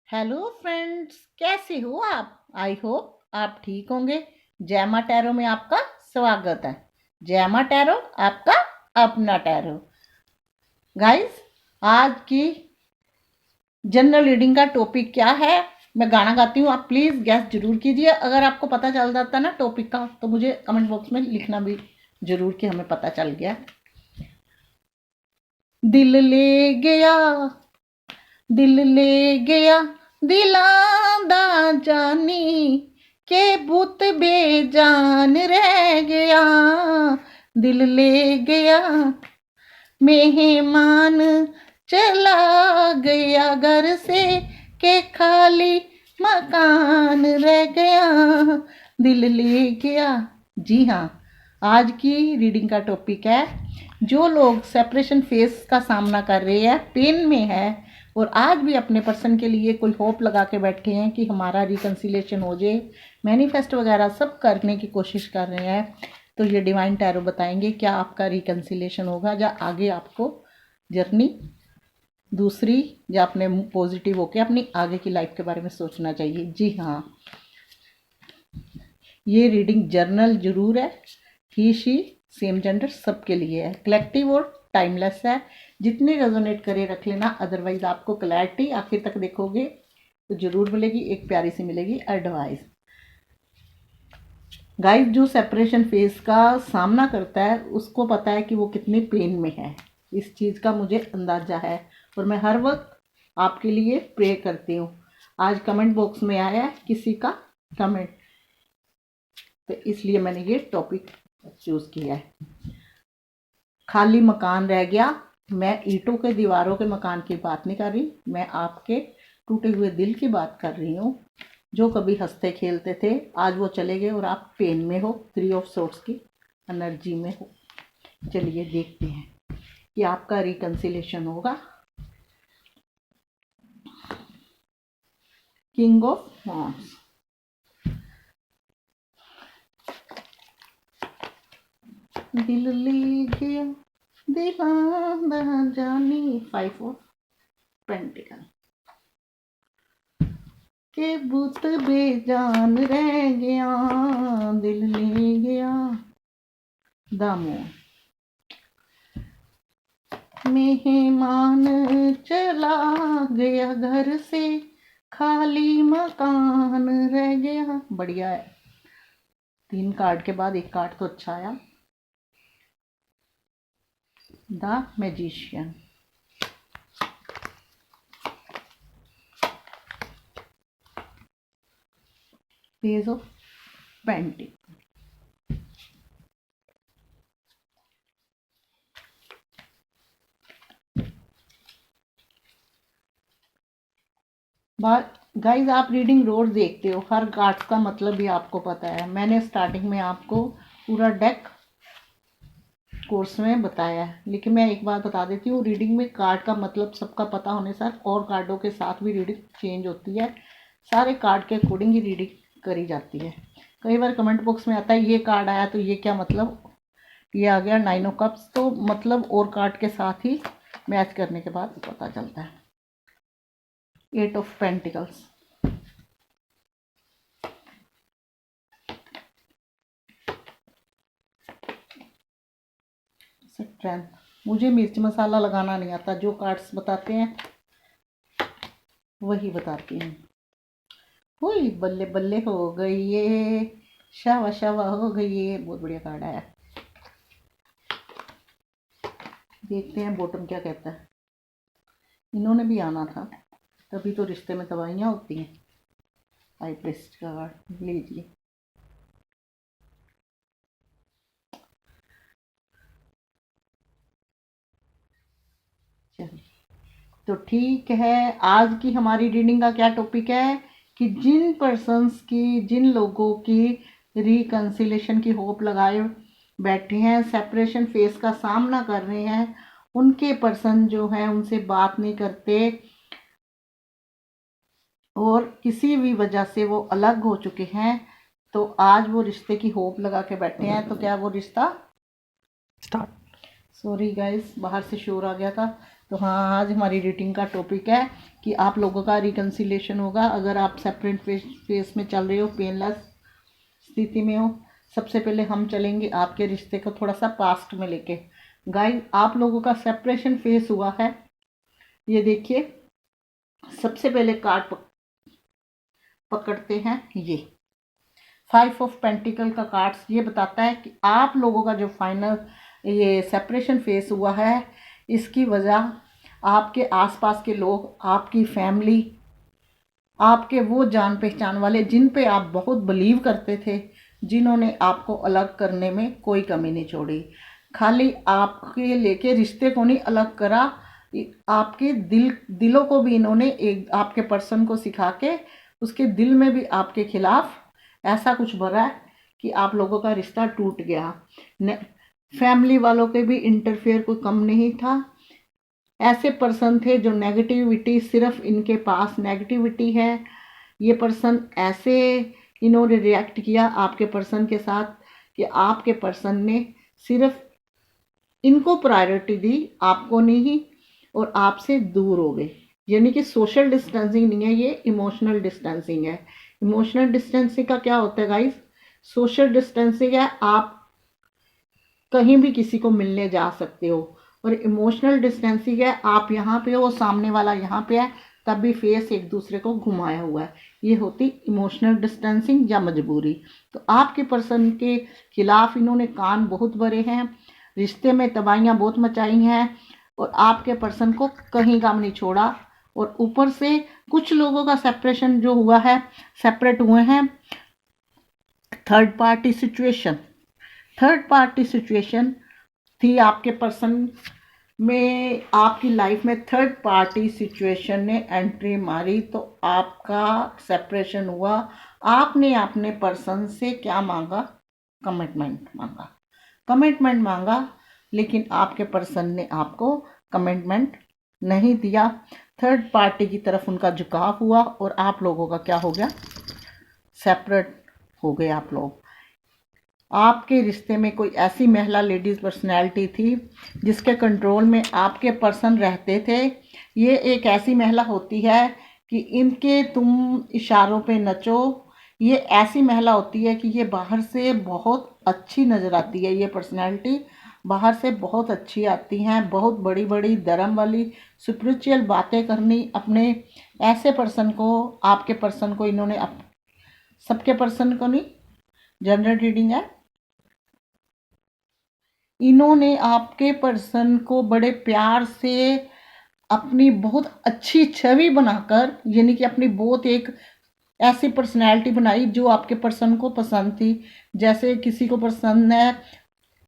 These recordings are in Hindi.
हेलो फ्रेंड्स, कैसे हो आप? आई होप आप ठीक होंगे। जैमा टैरो में आपका स्वागत है। जैमा टैरो आपका अपना टैरो। गाइस, आज की जनरल रीडिंग का टॉपिक क्या है? मैं गाना गाती हूँ, आप प्लीज गैस जरूर कीजिए। अगर आपको पता चल जाता ना टॉपिक का तो मुझे कमेंट बॉक्स में लिखना भी जरूर कि हमें पता चल गया। दिल ले गया, दिल ले गया दिलां दा जानी के बुत बेजान रह गया। दिल ले गया मेहमान चला गया घर से के खाली मकान रह गया। दिल ले गया। जी हाँ, आज की रीडिंग का टॉपिक है जो लोग सेपरेशन फेस का सामना कर रहे हैं, पेन में है और आज भी अपने पर्सन के लिए कोई होप लगा के बैठे हैं कि हमारा रिकन्सिलेशन हो जाए, मैनिफेस्ट वगैरह सब करने की कोशिश कर रहे हैं। तो ये डिवाइन टैरो बताएंगे क्या आपका रिकन्सिलेशन होगा या आगे आपको जर्नी दूसरी या अपने पॉजिटिव होकर अपनी आगे की लाइफ के बारे में सोचना चाहिए। जी हाँ, ये रीडिंग जर्नल जरूर है, ही शी सेम जेंडर सबके लिए है, कलेक्टिव और टाइमलेस है। जितने रेजोनेट करे रख लेना, अदरवाइज आपको क्लैरिटी आखिर तक देखोगे तो जरूर मिलेगी, एक प्यारी सी मिलेगी एडवाइस। गाइस, जो सेपरेशन फेज का सामना करता है उसको पता है कि वो कितने पेन में है, इस चीज़ का मुझे अंदाज़ा है और मैं हर वक्त आपके लिए प्रे करती हूँ। आज कमेंट बॉक्स में आया है किसी का कमेंट, तो इसलिए मैंने ये टॉपिक चूज़ किया है। खाली मकान रह गया। मैं ईंटों के दीवारों के मकान की बात नहीं कर रही, मैं आपके टूटे हुए दिल की बात कर रही हूँ। जो कभी हंसते खेलते थे, आज वो चले गए और आप पेन में हो, 3 ऑफ सोर्ट्स की एनर्जी में हो। चलिए देखते हैं कि आपका रिकन्सिलेशन होगा। किंग ऑफ वॉन्ड्स, दिल ले गया दीवाना जानी, 5 ऑफ पेंटिकल के बुत बेजान रह गया, दिल ले गया दामो, मेहमान चला गया घर से खाली मकान रह गया। बढ़िया है, 3 कार्ड के बाद एक कार्ड तो अच्छा आया, the magician. Page of pentacle, guys आप रीडिंग रोज देखते हो, हर कार्ड का मतलब भी आपको पता है। मैंने स्टार्टिंग में आपको पूरा डेक कोर्स में बताया है, लेकिन मैं एक बात बता देती हूँ, रीडिंग में कार्ड का मतलब सबका पता होने से और कार्डों के साथ भी रीडिंग चेंज होती है, सारे कार्ड के अकॉर्डिंग ही रीडिंग करी जाती है। कई बार कमेंट बॉक्स में आता है ये कार्ड आया तो ये क्या मतलब, ये आ गया 9 ऑफ कप्स, तो मतलब और कार्ड के साथ ही मैच करने के बाद पता चलता है। 8 ऑफ पेंटिकल्स, स्ट्रेंथ। मुझे मिर्च मसाला लगाना नहीं आता, जो कार्ड्स बताते हैं वही बताती हूँ। हुई बल्ले बल्ले हो गई ये, शावा शावा हो गई ये, बहुत बढ़िया कार्ड आया। देखते हैं बॉटम क्या कहता है। इन्होंने भी आना था, तभी तो रिश्ते में दवाइयाँ होती हैं। हाई प्रेस्ट का कार्ड लीजिए। चलिए, तो ठीक है, आज की हमारी रीडिंग का क्या टॉपिक है कि जिन पर्सन्स की, जिन लोगों की रिकन्सिलेशन की होप लगाए बैठे हैं, सेपरेशन फेस का सामना कर रहे हैं, उनके पर्सन जो है उनसे बात नहीं करते और किसी भी वजह से वो अलग हो चुके हैं, तो आज वो रिश्ते की होप लगा के बैठे हैं। तो क्या वो रिश्ता स्टार्ट, सॉरी गाइस बाहर से शोर आ गया था, तो हाँ, आज हमारी रीडिंग का टॉपिक है कि आप लोगों का रिकन्सिलेशन होगा अगर आप सेपरेट फेस में चल रहे हो, पेनलेस स्थिति में हो। सबसे पहले हम चलेंगे आपके रिश्ते को थोड़ा सा पास्ट में लेके। गाइस, आप लोगों का सेपरेशन फेस हुआ है। ये देखिए, सबसे पहले कार्ड पकड़ते हैं। ये 5 ऑफ पेंटिकल का कार्ड्स ये बताता है कि आप लोगों का जो फाइनल ये सेपरेशन फेस हुआ है, इसकी वजह आपके आसपास के लोग, आपकी फैमिली, आपके वो जान पहचान वाले जिन पे आप बहुत बिलीव करते थे, जिन्होंने आपको अलग करने में कोई कमी नहीं छोड़ी। खाली आपके लेके रिश्ते को नहीं अलग करा, आपके दिलों को भी इन्होंने एक आपके पर्सन को सिखा के उसके दिल में भी आपके खिलाफ ऐसा कुछ भरा है कि आप लोगों का रिश्ता टूट गया। फैमिली वालों के भी इंटरफेयर कोई कम नहीं था। ऐसे पर्सन थे जो नेगेटिविटी, सिर्फ इनके पास नेगेटिविटी है। ये पर्सन ऐसे इन्होंने रिएक्ट किया आपके पर्सन के साथ कि आपके पर्सन ने सिर्फ इनको प्रायोरिटी दी, आपको नहीं, और आपसे दूर हो गए। यानी कि सोशल डिस्टेंसिंग नहीं है, ये इमोशनल डिस्टेंसिंग है। इमोशनल डिस्टेंसिंग का क्या होता है गाइस? सोशल डिस्टेंसिंग है आप कहीं भी किसी को मिलने जा सकते हो, और इमोशनल डिस्टेंसिंग है आप यहाँ पे हो, सामने वाला यहाँ पे है, तब भी फेस एक दूसरे को घुमाया हुआ है। ये होती इमोशनल डिस्टेंसिंग या मजबूरी। तो आपके पर्सन के खिलाफ इन्होंने कान बहुत भरे हैं, रिश्ते में तबाहियाँ बहुत मचाई हैं, और आपके पर्सन को कहीं काम नहीं छोड़ा। और ऊपर से कुछ लोगों का सेपरेशन जो हुआ है, सेपरेट हुए हैं third party situation. Third party situation थी आपके पर्सन में, आपकी लाइफ में थर्ड पार्टी सिचुएशन ने एंट्री मारी, तो आपका सेपरेशन हुआ। आपने अपने पर्सन से क्या मांगा? कमिटमेंट मांगा। कमिटमेंट मांगा, लेकिन आपके पर्सन ने आपको कमिटमेंट नहीं दिया। थर्ड पार्टी की तरफ उनका झुकाव हुआ, और आप लोगों का क्या हो गया? सेपरेट हो गए आप लोग। आपके रिश्ते में कोई ऐसी महिला, लेडीज़ पर्सनैलिटी थी जिसके कंट्रोल में आपके पर्सन रहते थे। ये एक ऐसी महिला होती है कि इनके तुम इशारों पे नचो। ये ऐसी महिला होती है कि ये बाहर से बहुत अच्छी नज़र आती है। ये पर्सनैलिटी बाहर से बहुत अच्छी आती हैं, बहुत बड़ी बड़ी धर्म वाली स्पिरिचुअल बातें करनी अपने ऐसे पर्सन को, आपके पर्सन को इन्होंने सबके पर्सन को नहीं, जनरल रीडिंग है, इन्होंने आपके पर्सन को बड़े प्यार से अपनी बहुत अच्छी छवि बनाकर, यानी कि अपनी बहुत एक ऐसी पर्सनैलिटी बनाई जो आपके पर्सन को पसंद थी। जैसे किसी को पसंद है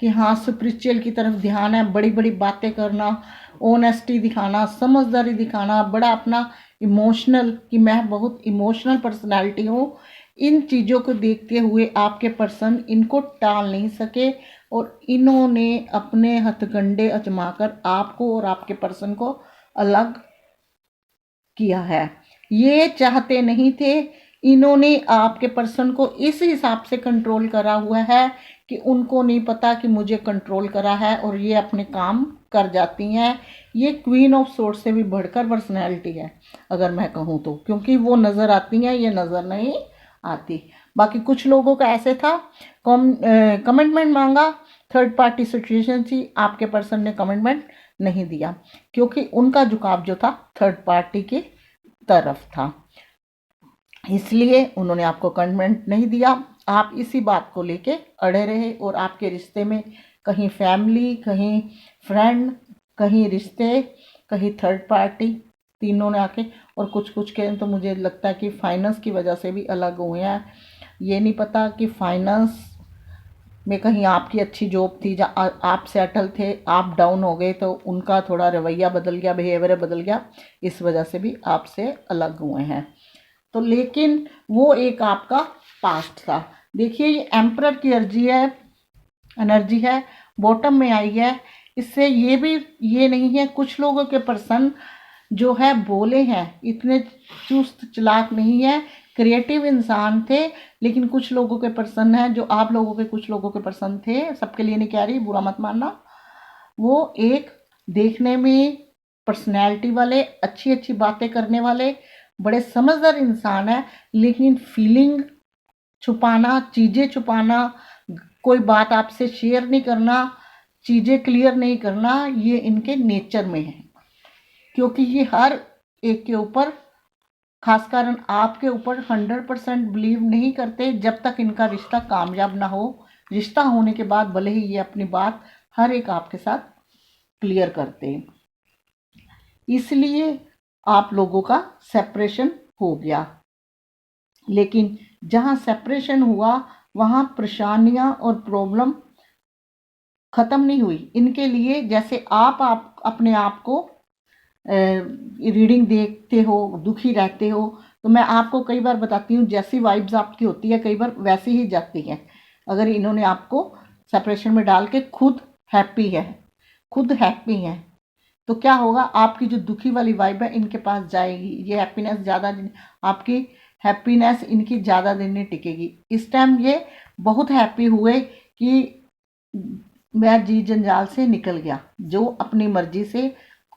कि हाँ, स्पिरिचुअल की तरफ ध्यान है, बड़ी बड़ी बातें करना, ऑनेस्टी दिखाना, समझदारी दिखाना, बड़ा अपना इमोशनल, कि मैं बहुत इमोशनल पर्सनैलिटी हूँ। इन चीज़ों को देखते हुए आपके पर्सन इनको टाल नहीं सके, और इन्होंने अपने हथकंडे आजमाकर आपको और आपके पर्सन को अलग किया है। ये चाहते नहीं थे। इन्होंने आपके पर्सन को इस हिसाब से कंट्रोल करा हुआ है कि उनको नहीं पता कि मुझे कंट्रोल करा है, और ये अपने काम कर जाती हैं। ये क्वीन ऑफ सोर्ड से भी बढ़कर पर्सनैलिटी है अगर मैं कहूँ तो, क्योंकि वो नज़र आती हैं, ये नज़र नहीं आती। बाकी कुछ लोगों का ऐसे था, कमिटमेंट मांगा, थर्ड पार्टी सिचुएशन थी, आपके पर्सन ने कमिटमेंट नहीं दिया क्योंकि उनका झुकाव जो था थर्ड पार्टी की तरफ था, इसलिए उन्होंने आपको कमिटमेंट नहीं दिया। आप इसी बात को लेके अड़े रहे, और आपके रिश्ते में कहीं फैमिली, कहीं फ्रेंड, कहीं रिश्ते, कहीं थर्ड पार्टी, तीनों ने आके, और कुछ के तो मुझे लगता है कि फाइनेंस की वजह से भी अलग हुए हैं। ये नहीं पता कि फाइनेंस में कहीं आपकी अच्छी जॉब थी, जहाँ आप सेटल थे, आप डाउन हो गए, तो उनका थोड़ा रवैया बदल गया, बिहेवियर बदल गया, इस वजह से भी आपसे अलग हुए हैं। तो लेकिन वो एक आपका पास्ट था। देखिए, ये एम्परर की एनर्जी है, बॉटम में आई है। इससे ये भी ये नहीं है, कुछ लोगों के पर्सन जो है बोले हैं, इतने चुस्त चालाक नहीं है, क्रिएटिव इंसान थे, लेकिन कुछ लोगों के पर्सन हैं जो आप लोगों के कुछ लोगों के पर्सन थे, सबके लिए नहीं कह रही, बुरा मत मानना, वो एक देखने में पर्सनैलिटी वाले, अच्छी अच्छी बातें करने वाले, बड़े समझदार इंसान है, लेकिन फीलिंग छुपाना, चीज़ें छुपाना, कोई बात आपसे शेयर नहीं करना, चीज़ें क्लियर नहीं करना, ये इनके नेचर में है। क्योंकि ये हर एक के ऊपर, खास कारण आपके ऊपर 100% बिलीव नहीं करते जब तक इनका रिश्ता कामयाब ना हो। रिश्ता होने के बाद भले ही ये अपनी बात हर एक आपके साथ क्लियर करते हैं। इसलिए आप लोगों का सेपरेशन हो गया, लेकिन जहाँ सेपरेशन हुआ वहाँ परेशानियाँ और प्रॉब्लम ख़त्म नहीं हुई इनके लिए। जैसे आप अपने आप को रीडिंग देखते हो, दुखी रहते हो, तो मैं आपको कई बार बताती हूँ जैसी वाइब्स आपकी होती है कई बार वैसी ही जाती है। अगर इन्होंने आपको सेपरेशन में डाल के खुद हैप्पी है तो क्या होगा, आपकी जो दुखी वाली वाइब है इनके पास जाएगी। ये हैप्पीनेस ज़्यादा दिन, आपकी हैप्पीनेस इनकी ज़्यादा दिन नहीं टिकेगी। इस टाइम ये बहुत हैप्पी हुए कि मैं जी जंजाल से निकल गया, जो अपनी मर्जी से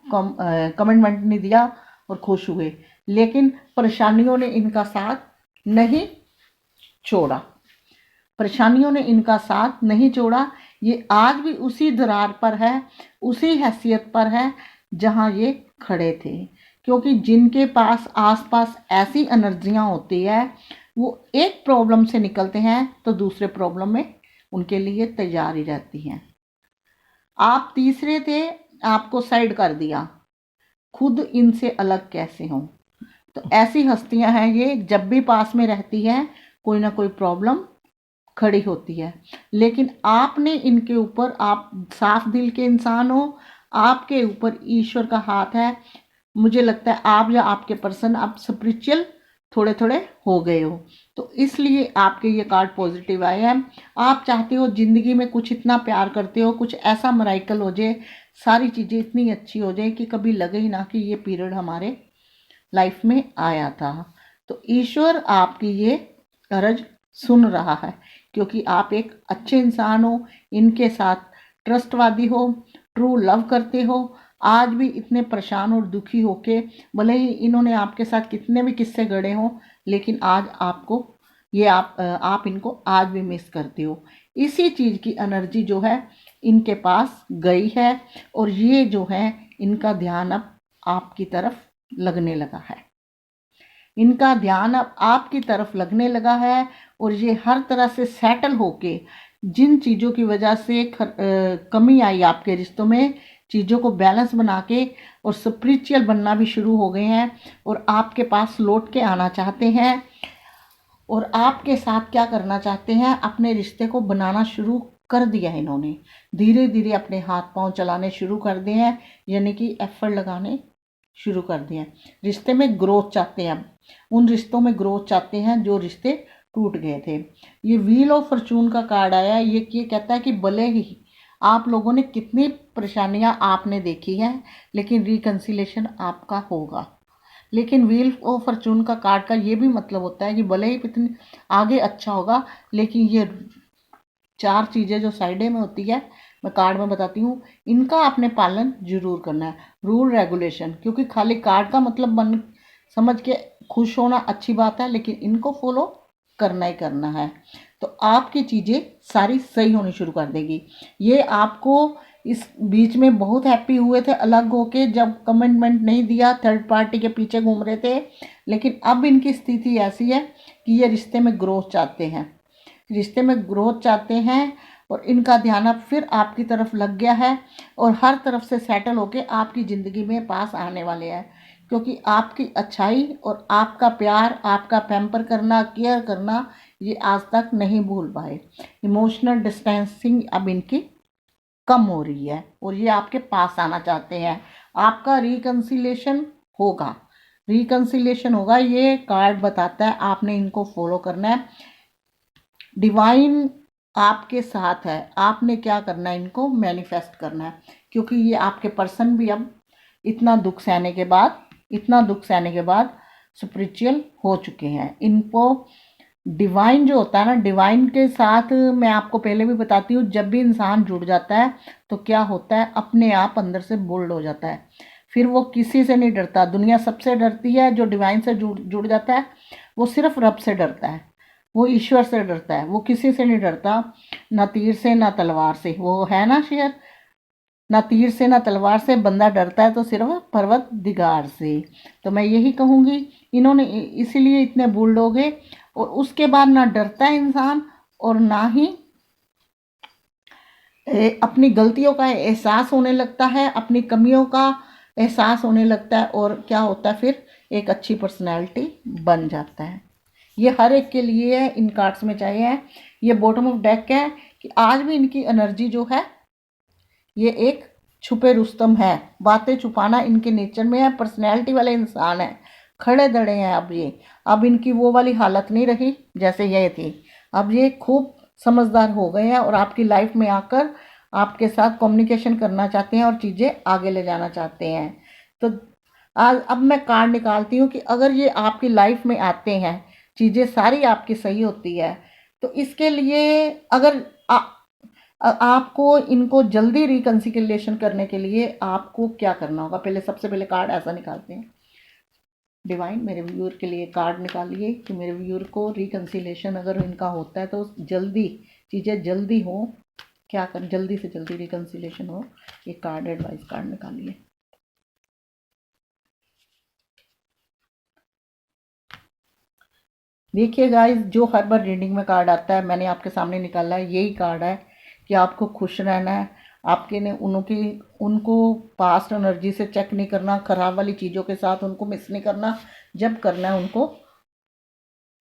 कमिटमेंट नहीं दिया और खुश हुए। लेकिन परेशानियों ने इनका साथ नहीं छोड़ा, ये आज भी उसी दरार पर है, उसी हैसियत पर है जहाँ ये खड़े थे। क्योंकि जिनके पास आसपास ऐसी एनर्जियाँ होती है वो एक प्रॉब्लम से निकलते हैं तो दूसरे प्रॉब्लम में उनके लिए तैयार ही रहती हैं। आप तीसरे थे, आपको साइड कर दिया, खुद इनसे अलग कैसे हों। तो ऐसी हस्तियां हैं ये, जब भी पास में रहती हैं कोई ना कोई प्रॉब्लम खड़ी होती है। लेकिन आपने इनके ऊपर, आप साफ दिल के इंसान हो, आपके ऊपर ईश्वर का हाथ है। मुझे लगता है आप या आपके पर्सन आप स्पिरिचुअल थोड़े थोड़े हो गए हो, तो इसलिए आपके ये कार्ड पॉजिटिव आए हैं। आप चाहते हो ज़िंदगी में कुछ इतना प्यार करते हो, कुछ ऐसा मराइकल हो जाए, सारी चीज़ें इतनी अच्छी हो जाए कि कभी लगे ही ना कि ये पीरियड हमारे लाइफ में आया था। तो ईश्वर आपकी ये अर्ज सुन रहा है, क्योंकि आप एक अच्छे इंसान हो, इनके साथ ट्रस्टवादी हो, ट्रू लव करते हो। आज भी इतने परेशान और दुखी होके, भले ही इन्होंने आपके साथ कितने भी किस्से गढ़े हों, लेकिन आज आपको ये आप इनको आज भी मिस करते हो। इसी चीज़ की एनर्जी जो है इनके पास गई है, और ये जो है इनका ध्यान अब आपकी तरफ लगने लगा है। इनका ध्यान अब आपकी तरफ लगने लगा है, और ये हर तरह से सेटल होके, जिन चीज़ों की वजह से कमी आई आपके रिश्तों में, चीज़ों को बैलेंस बना के और स्पिरिचुअल बनना भी शुरू हो गए हैं, और आपके पास लौट के आना चाहते हैं। और आपके साथ क्या करना चाहते हैं, अपने रिश्ते को बनाना शुरू कर दिया है इन्होंने। धीरे धीरे अपने हाथ पांव चलाने शुरू कर दिए हैं, यानी कि एफर्ट लगाने शुरू कर दिए हैं। रिश्ते में ग्रोथ चाहते हैं, अब उन रिश्तों में ग्रोथ चाहते हैं जो रिश्ते टूट गए थे। ये व्हील ऑफ फॉर्चून का कार्ड आया, ये कहता है कि भले ही आप लोगों ने कितनी परेशानियां आपने देखी हैं, लेकिन रिकन्सिलेशन आपका होगा। लेकिन व्हील ऑफ फॉर्चून का कार्ड का ये भी मतलब होता है कि भले ही कितनी आगे अच्छा होगा, लेकिन ये 4 चीज़ें जो साइडे में होती है, मैं कार्ड में बताती हूँ, इनका आपने पालन जरूर करना है। रूल रेगुलेशन, क्योंकि खाली कार्ड का मतलब बन समझ के खुश होना अच्छी बात है, लेकिन इनको फॉलो करना ही करना है, तो आपकी चीज़ें सारी सही होनी शुरू कर देगी। ये आपको इस बीच में बहुत हैप्पी हुए थे अलग होके, जब कमिटमेंट नहीं दिया, थर्ड पार्टी के पीछे घूम रहे थे, लेकिन अब इनकी स्थिति ऐसी है कि ये रिश्ते में ग्रोथ चाहते हैं, और इनका ध्यान अब फिर आपकी तरफ लग गया है, और हर तरफ से सेटल होके आपकी ज़िंदगी में पास आने वाले हैं। क्योंकि आपकी अच्छाई और आपका प्यार, आपका पैम्पर करना, केयर करना, ये आज तक नहीं भूल पाए। इमोशनल डिस्टेंसिंग अब इनकी कम हो रही है, और ये आपके पास आना चाहते हैं। आपका रिकन्सिलेशन होगा, ये कार्ड बताता है। आपने इनको फॉलो करना है, डिवाइन आपके साथ है। आपने क्या करना है, इनको मैनिफेस्ट करना है, क्योंकि ये आपके पर्सन भी अब इतना दुख सहने के बाद स्पिरिचुअल हो चुके हैं। इनको डिवाइन जो होता है ना, डिवाइन के साथ मैं आपको पहले भी बताती हूँ, जब भी इंसान जुड़ जाता है तो क्या होता है, अपने आप अंदर से बोल्ड हो जाता है। फिर वो किसी से नहीं डरता। दुनिया सबसे डरती है, जो डिवाइन से जुड़ जुड़ जाता है वो सिर्फ रब से डरता है, वो ईश्वर से डरता है, वो किसी से नहीं डरता, ना तीर से ना तलवार से। वो है ना शेर, ना तीर से ना तलवार से बंदा डरता है तो सिर्फ पर्वत दिगार से। तो मैं यही कहूँगी, इन्होंने इसीलिए इतने बुलडॉग है। और उसके बाद ना डरता है इंसान, और ना ही अपनी गलतियों का एहसास होने लगता है, अपनी कमियों का एहसास होने लगता है, और क्या होता है फिर एक अच्छी पर्सनैलिटी बन जाता है। ये हर एक के लिए है, इन कार्ड्स में चाहिए है। ये बॉटम ऑफ डेक है कि आज भी इनकी एनर्जी जो है ये एक छुपे रुस्तम है, बातें छुपाना इनके नेचर में है, पर्सनैलिटी वाले इंसान है, खड़े दड़े हैं। अब इनकी वो वाली हालत नहीं रही जैसे ये थी। अब ये खूब समझदार हो गए हैं और आपकी लाइफ में आकर आपके साथ कम्युनिकेशन करना चाहते हैं और चीज़ें आगे ले जाना चाहते हैं। तो आज अब मैं कार्ड निकालती हूँ कि अगर ये आपकी लाइफ में आते हैं, चीज़ें सारी आपकी सही होती है, तो इसके लिए अगर आपको इनको जल्दी रिकन्सिलिएशन करने के लिए आपको क्या करना होगा। पहले सबसे पहले कार्ड ऐसा निकालते हैं। डिवाइन मेरे व्यूअर के लिए कार्ड निकालिए कि मेरे व्यूअर को रिकन्सिलिएशन अगर इनका होता है तो जल्दी चीज़ें जल्दी हो, क्या कर जल्दी से जल्दी रिकन्सिलिएशन हो। ये कार्ड एडवाइस कार्ड निकालिए। देखिए गाइस, जो हर बार रीडिंग में कार्ड आता है मैंने आपके सामने निकाला है, यही कार्ड है कि आपको खुश रहना है। आपके ने उनको पास्ट एनर्जी से चेक नहीं करना, खराब वाली चीज़ों के साथ उनको मिस नहीं करना। जब करना है उनको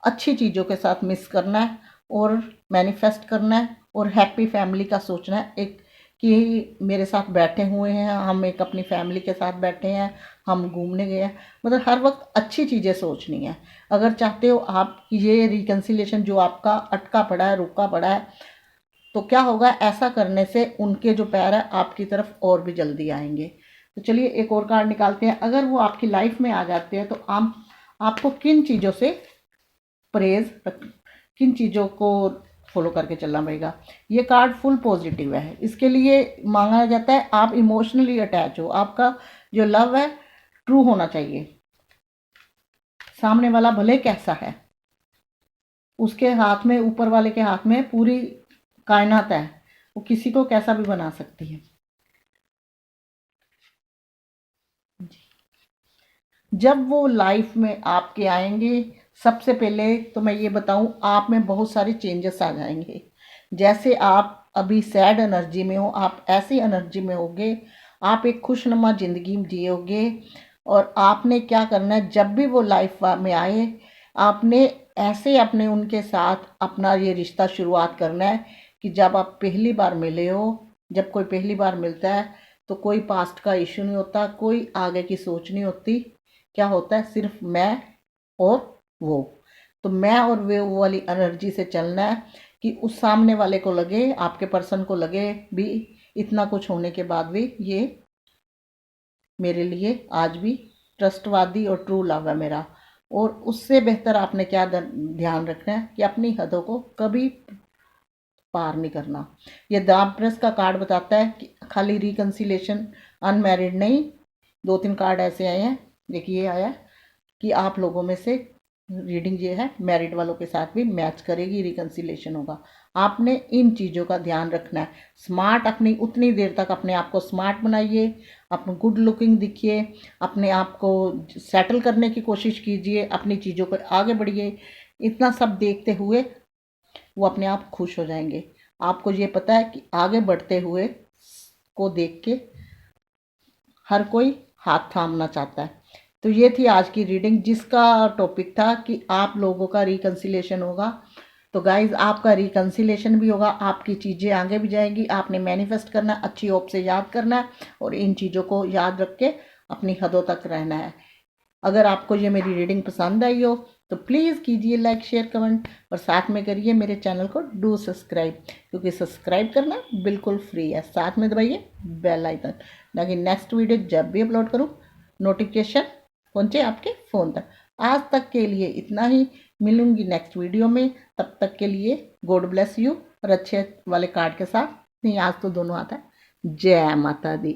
अच्छी चीज़ों के साथ मिस करना है और मैनिफेस्ट करना है और हैप्पी फैमिली का सोचना है। एक कि मेरे साथ बैठे हुए हैं, हम एक अपनी फैमिली के साथ बैठे हैं, हम घूमने गए हैं, मतलब हर वक्त अच्छी चीज़ें सोचनी है। अगर चाहते हो आप ये रिकन्सिलिएशन जो आपका अटका पड़ा है, रुका पड़ा है, तो क्या होगा, ऐसा करने से उनके जो पैर है आपकी तरफ और भी जल्दी आएंगे। तो चलिए एक और कार्ड निकालते हैं। अगर वो आपकी लाइफ में आ जाते हैं तो आपको किन चीज़ों से किन चीज़ों को फॉलो करके चलना पड़ेगा। ये कार्ड फुल पॉजिटिव है। इसके लिए मांगा जाता है आप इमोशनली अटैच हो, आपका जो लव है ट्रू होना चाहिए। सामने वाला भले कैसा है, उसके हाथ में, ऊपर वाले के हाथ में पूरी कायनात है, वो किसी को कैसा भी बना सकती है। जब वो लाइफ में आपके आएंगे, सबसे पहले तो मैं ये बताऊं, आप में बहुत सारे चेंजेस आ जाएंगे। जैसे आप अभी सैड एनर्जी में हो, आप ऐसी एनर्जी में होगे, आप एक खुशनुमा ज़िंदगी जियोगे। और आपने क्या करना है, जब भी वो लाइफ में आए, आपने ऐसे अपने उनके साथ अपना ये रिश्ता शुरुआत करना है कि जब आप पहली बार मिले हो, जब कोई पहली बार मिलता है तो कोई पास्ट का इशू नहीं होता, कोई आगे की सोच नहीं होती। क्या होता है, सिर्फ मैं और वो। तो मैं और वो वाली एनर्जी से चलना है कि उस सामने वाले को लगे, आपके पर्सन को लगे भी, इतना कुछ होने के बाद भी ये मेरे लिए आज भी ट्रस्टवादी और ट्रू लव है मेरा। और उससे बेहतर आपने क्या ध्यान रखना है कि अपनी हदों को कभी पार नहीं करना। ये दाम्प्रेस का कार्ड बताता है कि खाली रिकन्सिलेशन, अनमैरिड नहीं, 2-3 कार्ड ऐसे आए हैं। देखिए ये आया कि आप लोगों में से रीडिंग ये है मैरिड वालों के साथ भी मैच करेगी, रिकन्सिलेशन होगा। आपने इन चीज़ों का ध्यान रखना है। स्मार्ट, अपनी उतनी देर तक अपने आप को स्मार्ट बनाइए, अपने गुड लुकिंग दिखिए, अपने आप को सेटल करने की कोशिश कीजिए, अपनी चीज़ों को आगे बढ़िए। इतना सब देखते हुए वो अपने आप खुश हो जाएंगे। आपको ये पता है कि आगे बढ़ते हुए को देख के हर कोई हाथ थामना चाहता है। तो ये थी आज की रीडिंग जिसका टॉपिक था कि आप लोगों का रिकन्सिलेशन होगा। तो गाइज आपका रिकन्सिलेशन भी होगा, आपकी चीज़ें आगे भी जाएंगी। आपने मैनिफेस्ट करना है, अच्छी होप से याद करना है और इन चीज़ों को याद रख के अपनी हदों तक रहना है। अगर आपको ये मेरी रीडिंग पसंद आई हो तो प्लीज़ कीजिए लाइक, शेयर, कमेंट और साथ में करिए मेरे चैनल को डू सब्सक्राइब, क्योंकि सब्सक्राइब करना बिल्कुल फ्री है। साथ में दबाइए बेल आइकन, ताकि नेक्स्ट वीडियो जब भी अपलोड करूँ नोटिफिकेशन पहुँचे आपके फ़ोन तक। आज तक के लिए इतना ही, मिलूंगी नेक्स्ट वीडियो में। तब तक के लिए गॉड ब्लेस यू और अच्छे वाले कार्ड के साथ। नहीं, आज तो दोनों आता है। जय माता दी।